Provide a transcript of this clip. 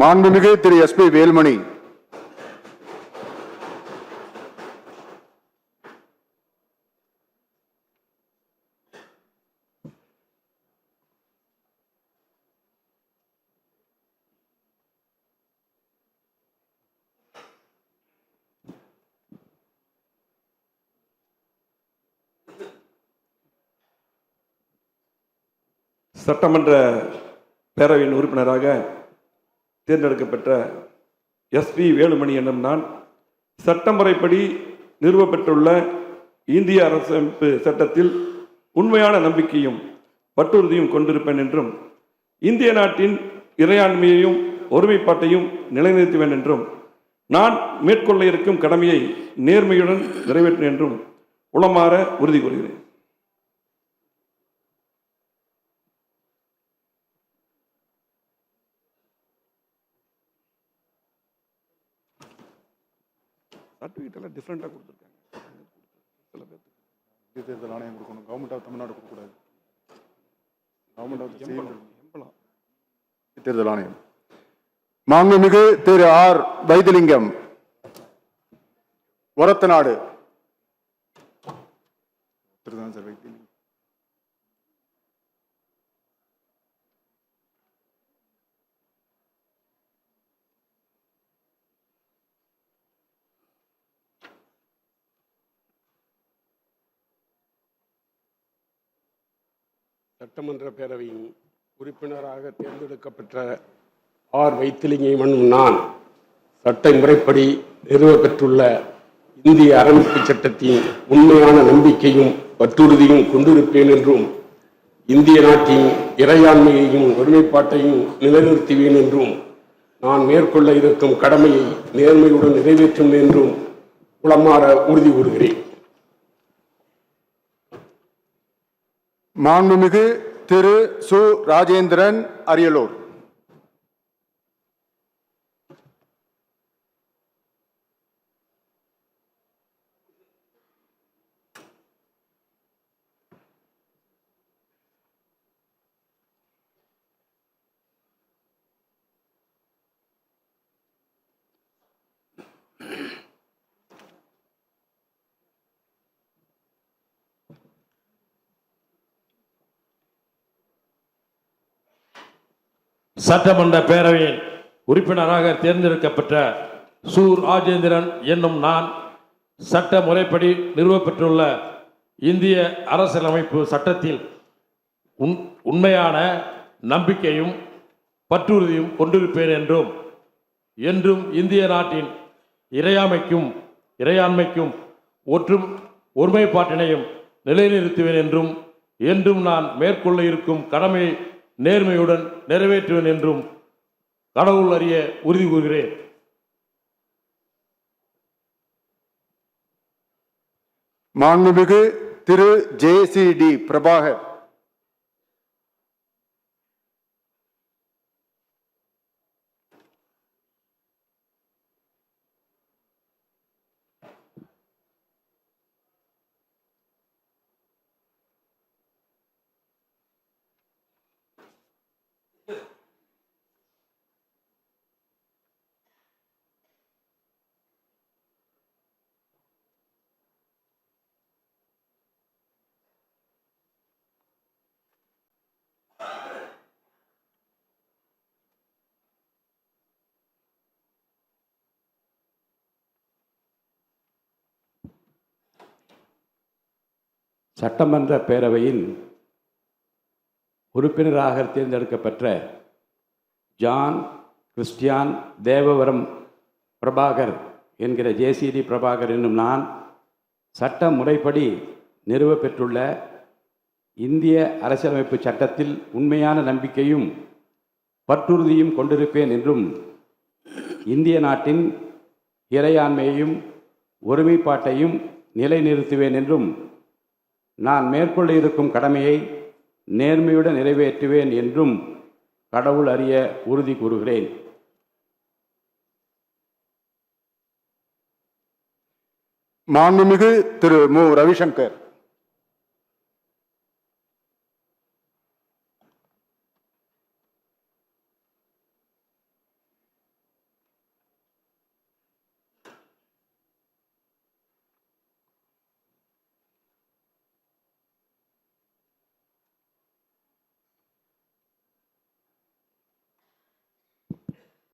மாண்புமிகு திரு எஸ்.பி. வேலுமணி. சட்டமன்ற பேரவையின் உறுப்பினராக தேர்ந்தெடுக்கப்பட்ட எஸ்.பி. வேலுமணி என்னும் நான் சட்டமுறைப்படி நிறுவப்பட்டுள்ள இந்திய அரசமைப்பு சட்டத்தில் உண்மையான நம்பிக்கையும் பற்றுறுதியும் கொண்டிருப்பேன் என்றும் இந்திய நாட்டின் இறையாண்மையையும் ஒருமைப்பாட்டையும் நிலைநிறுத்துவேன் என்றும் நான் மேற்கொள்ள இருக்கும் கடமையை நேர்மையுடன் நிறைவேற்றுவேன் என்றும் உளமாற உறுதி கூறுகிறேன். சர்டிஃபிகேட் எல்லாம் டிஃப்ரெண்டாக கொடுத்துருக்காங்க. சில பேர் இந்திய தேர்தல் ஆணையம் கொடுக்கணும், கவர்மெண்ட் ஆஃப் தமிழ்நாடு கொடுக்கக்கூடாது. கவர்மெண்ட் ஆஃப் தேர்தல் ஆணையம். மாண்புமிகு திரு ஆர். வைத்திலிங்கம், ஒரத்தநாடு. சார் வைத்திலிங்கம். சட்டமன்ற பேரவையின் உறுப்பினராக தேர்ந்தெடுக்கப்பட்ட ஆர். வைத்திலிங்கம் என்னும் நான் சட்ட முறைப்படி நிறுவப்பெற்றுள்ள இந்திய அரசமைப்பு சட்டத்தின் உண்மையான நம்பிக்கையும் பற்றுறுதியும் கொண்டிருப்பேன் என்றும் இந்திய நாட்டின் இறையாண்மையையும் ஒருமைப்பாட்டையும் நிலைநிறுத்துவேன் என்றும் நான் மேற்கொள்ள இருக்கும் கடமையை நேர்மையுடன் நிறைவேற்றும் என்றும் உளமாற உறுதி கூறுகிறேன். மாண்புமிகு திரு சு. ராஜேந்திரன், அரியலூர். சட்டமன்ற பேரவையின் உறுப்பினராக தேர்ந்தெடுக்கப்பட்ட சு. ராஜேந்திரன் என்னும் நான் சட்ட முறைப்படி நிறுவப்பெற்றுள்ள இந்திய அரசியலமைப்பு சட்டத்தில் உண்மையான நம்பிக்கையும் பற்றுறுதியும் கொண்டிருப்பேன் என்றும் என்றும் இந்திய நாட்டின் இறையாண்மைக்கும் ஒருமைப்பாட்டினையும் நிலைநிறுத்துவேன் என்றும் நான் மேற்கொள்ள இருக்கும் கடமையை நேர்மையுடன் நிறைவேற்றுவேன் என்றும் கடவுள் அறிய உறுதி கூறுகிறேன். மாண்புமிகு திரு ஜே.சி.டி. பிரபாகர். சட்டமன்ற பேரவையில் உறுப்பினராக தேர்ந்தெடுக்கப்பட்ட ஜான் கிறிஸ்டியான் தேவவரம் பிரபாகர் என்கிற ஜே.சி.டி. பிரபாகர் என்னும் நான் சட்ட முறைப்படி நிறுவப்பெற்றுள்ள இந்திய அரசியலமைப்பு சட்டத்தில் உண்மையான நம்பிக்கையும் பற்றுறுதியும் கொண்டிருப்பேன் என்றும் இந்திய நாட்டின் இறையாண்மையையும் ஒருமைப்பாட்டையும் நிலைநிறுத்துவேன் என்றும் நான் மேற்கொள்ள இருக்கும் கடமையை நேர்மையுடன் நிறைவேற்றுவேன் என்றும் கடவுள் அறிய உறுதி கூறுகிறேன். மாண்புமிகு திரு மு. ரவிசங்கர்.